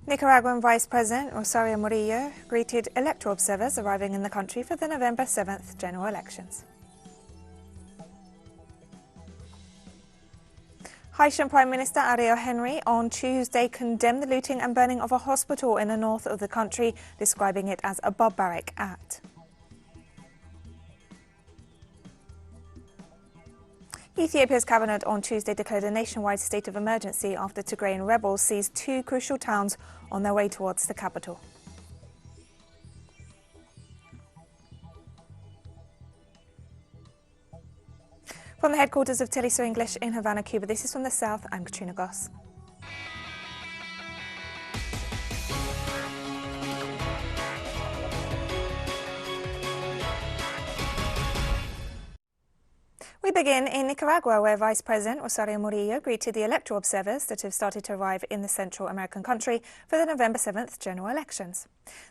Nicaraguan Vice President Rosario Murillo greeted electoral observers arriving in the country for the November 7th general elections. Haitian Prime Minister Ariel Henry on Tuesday condemned the looting and burning of a hospital in the north of the country, describing it as a barbaric act. Ethiopia's cabinet on Tuesday declared a nationwide state of emergency after Tigrayan rebels seized two crucial towns on their way towards the capital. From the headquarters of teleSUR English in Havana, Cuba, this is From the South. I'm Katrina Goss. We begin in Nicaragua, where Vice President Rosario Murillo greeted the electoral observers that have started to arrive in the Central American country for the November 7th general elections.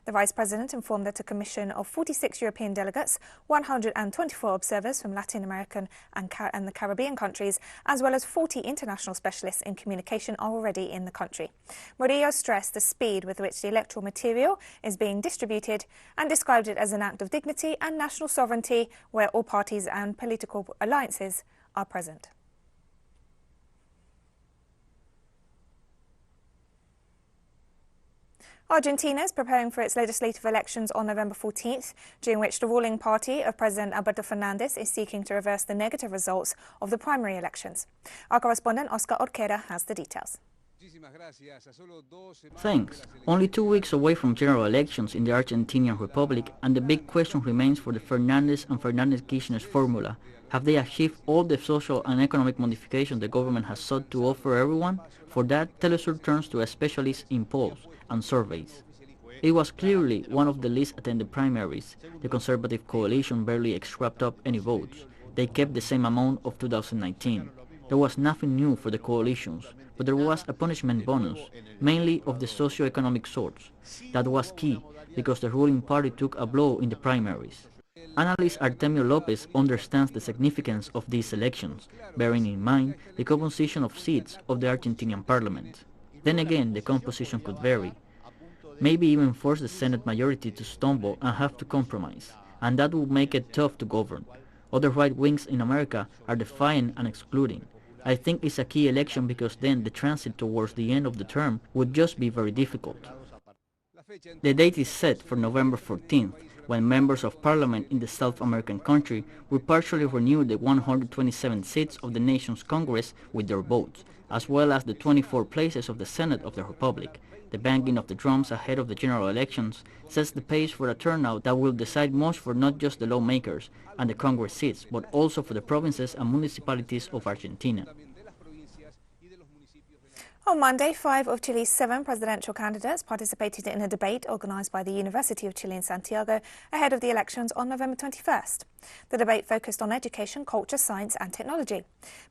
The Vice President informed that a commission of 46 European delegates, 124 observers from Latin American and the Caribbean countries, as well as 40 international specialists in communication are already in the country. Murillo stressed the speed with which the electoral material is being distributed and described it as an act of dignity and national sovereignty where all parties and political alliances are present. Argentina is preparing for its legislative elections on November 14th, during which the ruling party of President Alberto Fernandez is seeking to reverse the negative results of the primary elections. Our correspondent Oscar Orquera has the details. Thanks. Only 2 weeks away from general elections in the Argentinian Republic, and the big question remains for the Fernandez and Fernandez-Kirchner's formula. Have they achieved all the social and economic modifications the government has sought to offer everyone? For that, teleSUR turns to a specialist in polls and surveys. It was clearly one of the least attended primaries. The Conservative coalition barely scraped up any votes. They kept the same amount of 2019. There was nothing new for the coalitions, but there was a punishment bonus, mainly of the socio-economic sorts. That was key, because the ruling party took a blow in the primaries. Analyst Artemio Lopez understands the significance of these elections, bearing in mind the composition of seats of the Argentinian parliament. Then again, the composition could vary, maybe even force the Senate majority to stumble and have to compromise, and that would make it tough to govern. Other right wings in America are defiant and excluding. I think it's a key election because then the transit towards the end of the term would just be very difficult. The date is set for November 14th, when members of parliament in the South American country will partially renew the 127 seats of the nation's Congress with their votes, as well as the 24 places of the Senate of the Republic. The banging of the drums ahead of the general elections sets the pace for a turnout that will decide much for not just the lawmakers and the Congress seats, but also for the provinces and municipalities of Argentina. On Monday, 5 of Chile's 7 presidential candidates participated in a debate organised by the University of Chile in Santiago ahead of the elections on November 21st. The debate focused on education, culture, science and technology.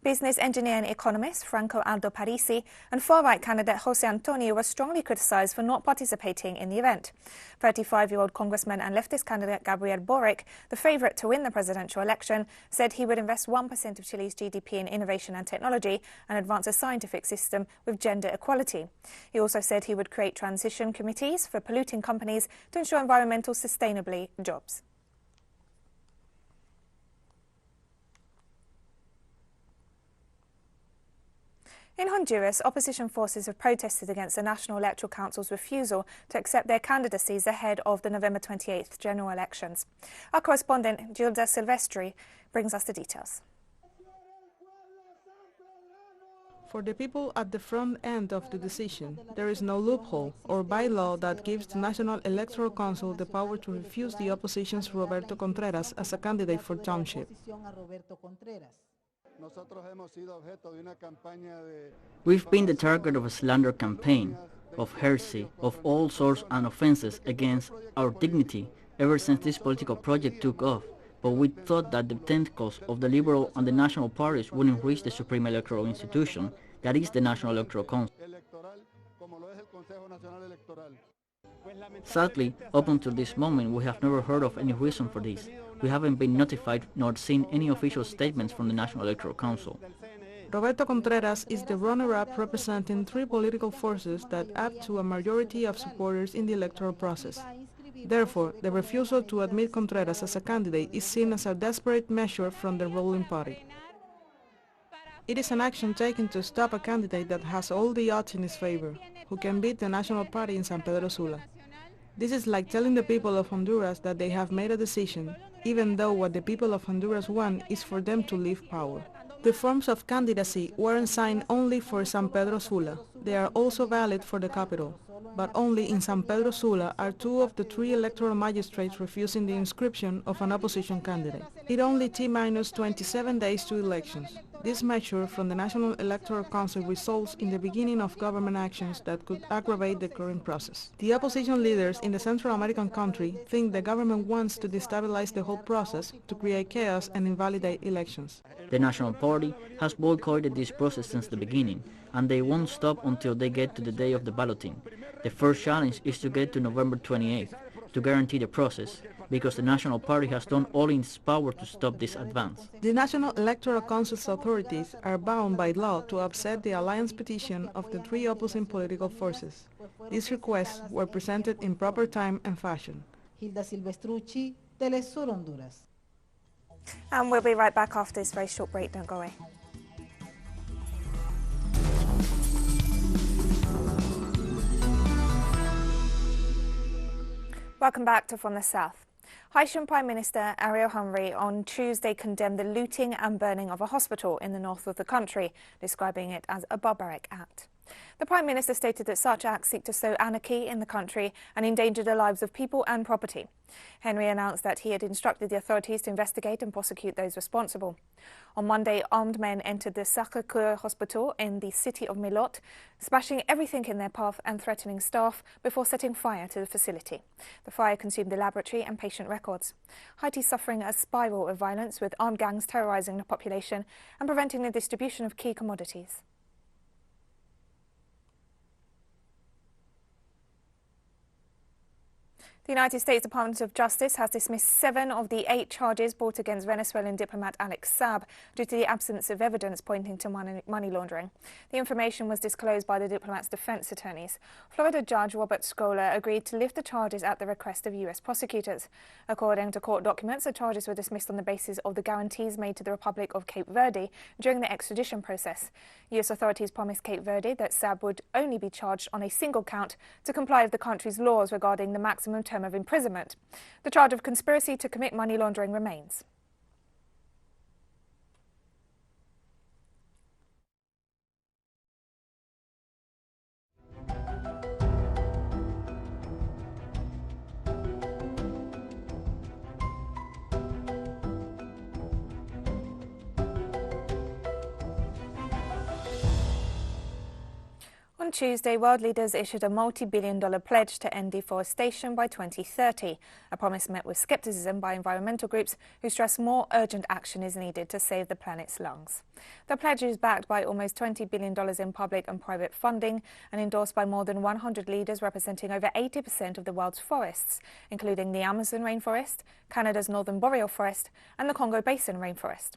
Business, engineer and economist Franco Aldo Parisi and far-right candidate José Antonio were strongly criticised for not participating in the event. 35-year-old congressman and leftist candidate Gabriel Boric, the favourite to win the presidential election, said he would invest 1% of Chile's GDP in innovation and technology and advance a scientific system with gender equality. He also said he would create transition committees for polluting companies to ensure environmental sustainability jobs. In Honduras, opposition forces have protested against the National Electoral Council's refusal to accept their candidacies ahead of the November 28th general elections. Our correspondent Gilda Silvestri brings us the details. For the people at the front end of the decision, there is no loophole or bylaw that gives the National Electoral Council the power to refuse the opposition's Roberto Contreras as a candidate for township. We've been the target of a slander campaign, of heresy, of all sorts and offenses against our dignity ever since this political project took off, but we thought that the tentacles of the liberal and the national parties wouldn't reach the supreme electoral institution, that is the National Electoral Council. Sadly, up until this moment, we have never heard of any reason for this. We haven't been notified nor seen any official statements from the National Electoral Council. Roberto Contreras is the runner-up representing three political forces that add to a majority of supporters in the electoral process. Therefore, the refusal to admit Contreras as a candidate is seen as a desperate measure from the ruling party. It is an action taken to stop a candidate that has all the odds in his favor, who can beat the National Party in San Pedro Sula. This is like telling the people of Honduras that they have made a decision, even though what the people of Honduras want is for them to leave power. The forms of candidacy weren't signed only for San Pedro Sula. They are also valid for the capital. But only in San Pedro Sula are two of the three electoral magistrates refusing the inscription of an opposition candidate. It only T-minus 27 days to elections. This measure from the National Electoral Council results in the beginning of government actions that could aggravate the current process. The opposition leaders in the Central American country think the government wants to destabilize the whole process to create chaos and invalidate elections. The National Party has boycotted this process since the beginning, and they won't stop until they get to the day of the balloting. The first challenge is to get to November 28th to guarantee the process, because the National Party has done all in its power to stop this advance. The National Electoral Council's authorities are bound by law to upset the alliance petition of the three opposing political forces. These requests were presented in proper time and fashion. Hilda Silvestrucci, teleSUR, Honduras. And we'll be right back after this very short break. Don't go away. Welcome back to From the South. Haitian Prime Minister Ariel Henry on Tuesday condemned the looting and burning of a hospital in the north of the country, describing it as a barbaric act. The Prime Minister stated that such acts seek to sow anarchy in the country and endanger the lives of people and property. Henry announced that he had instructed the authorities to investigate and prosecute those responsible. On Monday, armed men entered the Sacré-Cœur hospital in the city of Milot, smashing everything in their path and threatening staff before setting fire to the facility. The fire consumed the laboratory and patient records. Haiti is suffering a spiral of violence, with armed gangs terrorizing the population and preventing the distribution of key commodities. The United States Department of Justice has dismissed 7 of the 8 charges brought against Venezuelan diplomat Alex Saab due to the absence of evidence pointing to money laundering. The information was disclosed by the diplomat's defense attorneys. Florida Judge Robert Scholar agreed to lift the charges at the request of U.S. prosecutors. According to court documents, the charges were dismissed on the basis of the guarantees made to the Republic of Cape Verde during the extradition process. U.S. authorities promised Cape Verde that Saab would only be charged on a single count to comply with the country's laws regarding the maximum term of imprisonment. The charge of conspiracy to commit money laundering remains. On Tuesday, world leaders issued a multi-billion-dollar pledge to end deforestation by 2030, a promise met with skepticism by environmental groups who stress more urgent action is needed to save the planet's lungs. The pledge is backed by almost $20 billion in public and private funding and endorsed by more than 100 leaders representing over 80% of the world's forests, including the Amazon rainforest, Canada's northern boreal forest, and the Congo Basin rainforest.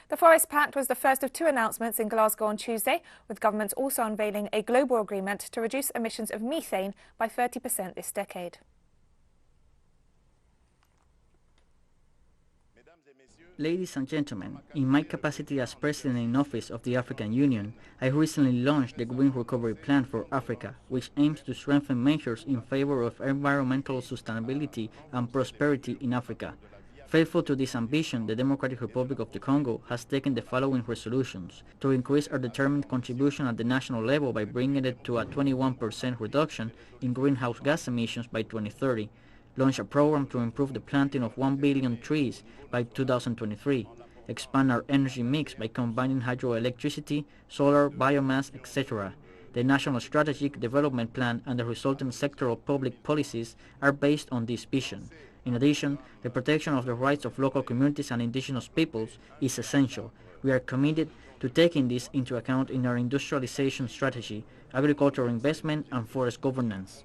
The Forest Pact was the first of 2 announcements in Glasgow on Tuesday, with governments also unveiling a global agreement to reduce emissions of methane by 30% this decade. Ladies and gentlemen, in my capacity as President in Office of the African Union, I recently launched the Green Recovery Plan for Africa, which aims to strengthen measures in favor of environmental sustainability and prosperity in Africa. Faithful to this ambition, the Democratic Republic of the Congo has taken the following resolutions: to increase our determined contribution at the national level by bringing it to a 21% reduction in greenhouse gas emissions by 2030, launch a program to improve the planting of 1 billion trees by 2023, expand our energy mix by combining hydroelectricity, solar, biomass, etc. The National Strategic Development Plan and the resulting sectoral public policies are based on this vision. In addition, the protection of the rights of local communities and indigenous peoples is essential. We are committed to taking this into account in our industrialization strategy, agricultural investment, and forest governance.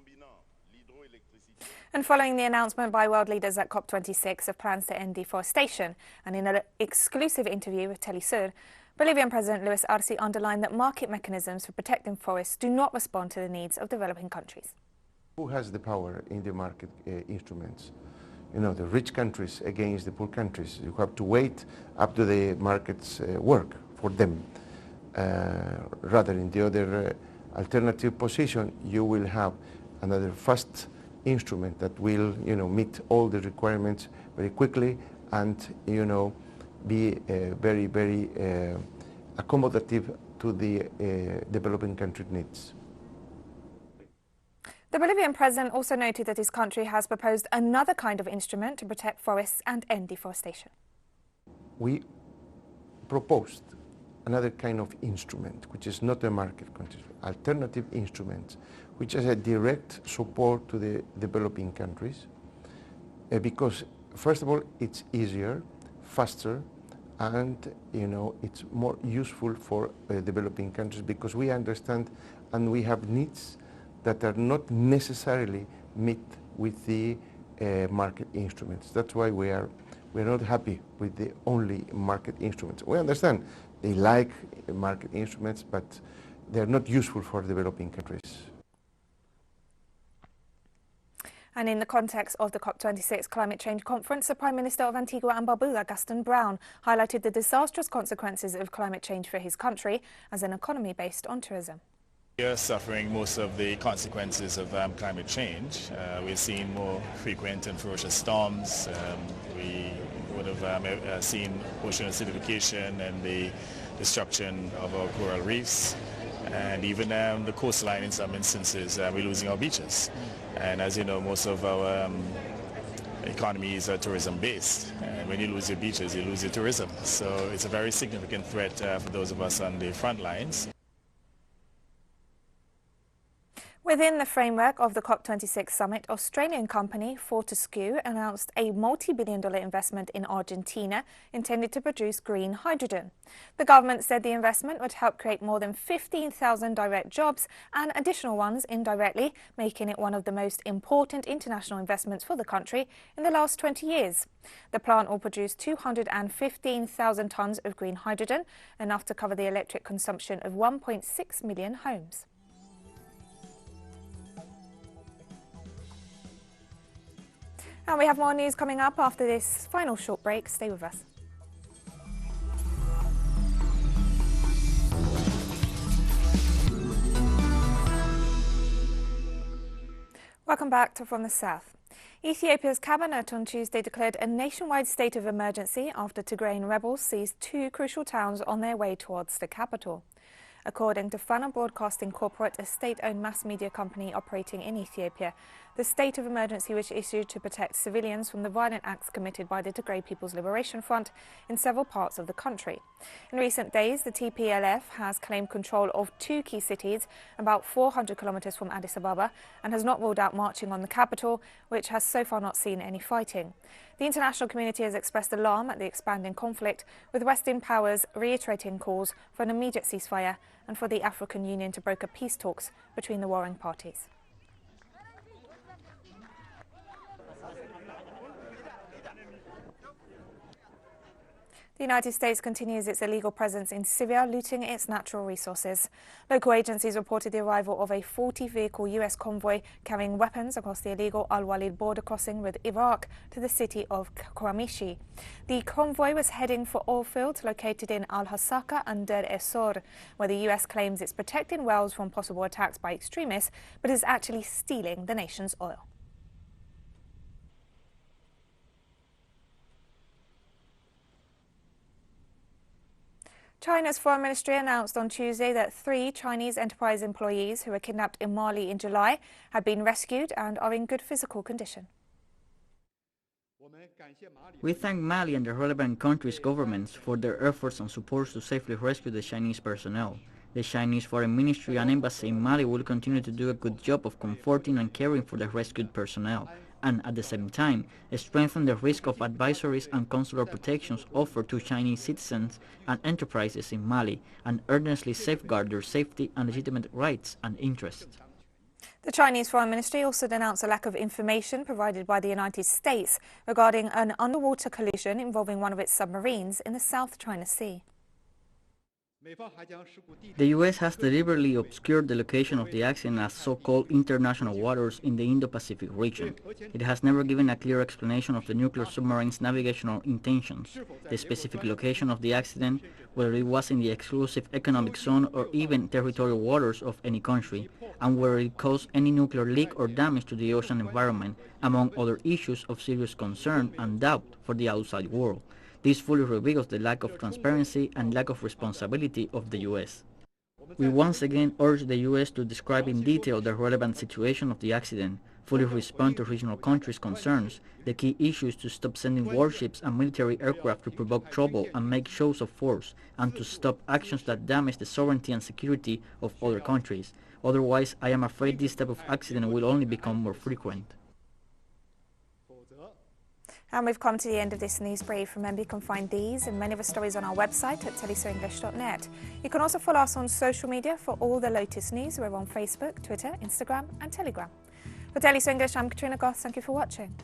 And following the announcement by world leaders at COP26 of plans to end deforestation, and in an exclusive interview with teleSUR, Bolivian President Luis Arce underlined that market mechanisms for protecting forests do not respond to the needs of developing countries. Who has the power in the market instruments? You know, the rich countries against the poor countries. You have to wait up to the markets work for them. Rather, in the other alternative position, you will have another fast instrument that will, meet all the requirements very quickly and, be very, very accommodative to the developing country needs. The Bolivian president also noted that his country has proposed another kind of instrument to protect forests and end deforestation. We proposed another kind of instrument, which is not a market control, alternative instruments, which is a direct support to the developing countries, because first of all, it's easier, faster, and it's more useful for developing countries because we understand and we have needs that are not necessarily met with the market instruments. That's why we're not happy with the only market instruments. We understand they like market instruments, but they're not useful for developing countries. And in the context of the COP26 climate change conference, the Prime Minister of Antigua and Barbuda, Gaston Brown, highlighted the disastrous consequences of climate change for his country as an economy based on tourism. We are suffering most of the consequences of climate change. We're seeing more frequent and ferocious storms. We would have seen ocean acidification and the destruction of our coral reefs. And even the coastline in some instances, we're losing our beaches. And as you know, most of our economy is tourism-based. And when you lose your beaches, you lose your tourism. So it's a very significant threat for those of us on the front lines. Within the framework of the COP26 summit, Australian company Fortescue announced a multi-billion-dollar investment in Argentina intended to produce green hydrogen. The government said the investment would help create more than 15,000 direct jobs and additional ones indirectly, making it one of the most important international investments for the country in the last 20 years. The plant will produce 215,000 tonnes of green hydrogen, enough to cover the electric consumption of 1.6 million homes. And we have more news coming up after this final short break. Stay with us. Welcome back to From the South. Ethiopia's cabinet on Tuesday declared a nationwide state of emergency after Tigrayan rebels seized two crucial towns on their way towards the capital. According to Fana Broadcasting Corporate, a state-owned mass media company operating in Ethiopia, the state of emergency was issued to protect civilians from the violent acts committed by the Tigray People's Liberation Front in several parts of the country. In recent days, the TPLF has claimed control of two key cities about 400 kilometers from Addis Ababa and has not ruled out marching on the capital, which has so far not seen any fighting. The international community has expressed alarm at the expanding conflict, with Western powers reiterating calls for an immediate ceasefire and for the African Union to broker peace talks between the warring parties. The United States continues its illegal presence in Syria, looting its natural resources. Local agencies reported the arrival of a 40-vehicle U.S. convoy carrying weapons across the illegal Al-Walid border crossing with Iraq to the city of Quramishi. The convoy was heading for oil fields located in Al-Hasaka and Deir es-Zor, where the U.S. claims it's protecting wells from possible attacks by extremists, but is actually stealing the nation's oil. China's Foreign Ministry announced on Tuesday that 3 Chinese enterprise employees who were kidnapped in Mali in July had been rescued and are in good physical condition. We thank Mali and the relevant countries' governments for their efforts and support to safely rescue the Chinese personnel. The Chinese Foreign Ministry and Embassy in Mali will continue to do a good job of comforting and caring for the rescued personnel, and at the same time strengthen the risk of advisories and consular protections offered to Chinese citizens and enterprises in Mali, and earnestly safeguard their safety and legitimate rights and interests. The Chinese Foreign Ministry also denounced a lack of information provided by the United States regarding an underwater collision involving one of its submarines in the South China Sea. The U.S. has deliberately obscured the location of the accident as so-called international waters in the Indo-Pacific region. It has never given a clear explanation of the nuclear submarine's navigational intentions, the specific location of the accident, whether it was in the exclusive economic zone or even territorial waters of any country, and whether it caused any nuclear leak or damage to the ocean environment, among other issues of serious concern and doubt for the outside world. This fully reveals the lack of transparency and lack of responsibility of the U.S. We once again urge the U.S. to describe in detail the relevant situation of the accident, fully respond to regional countries' concerns, the key issues to stop sending warships and military aircraft to provoke trouble and make shows of force, and to stop actions that damage the sovereignty and security of other countries. Otherwise, I am afraid this type of accident will only become more frequent. And we've come to the end of this news brief. Remember, you can find these and many other stories on our website at telesurenglish.net. You can also follow us on social media for all the latest news. We're on Facebook, Twitter, Instagram and Telegram. For teleSUR English, I'm Katrina Goss. Thank you for watching.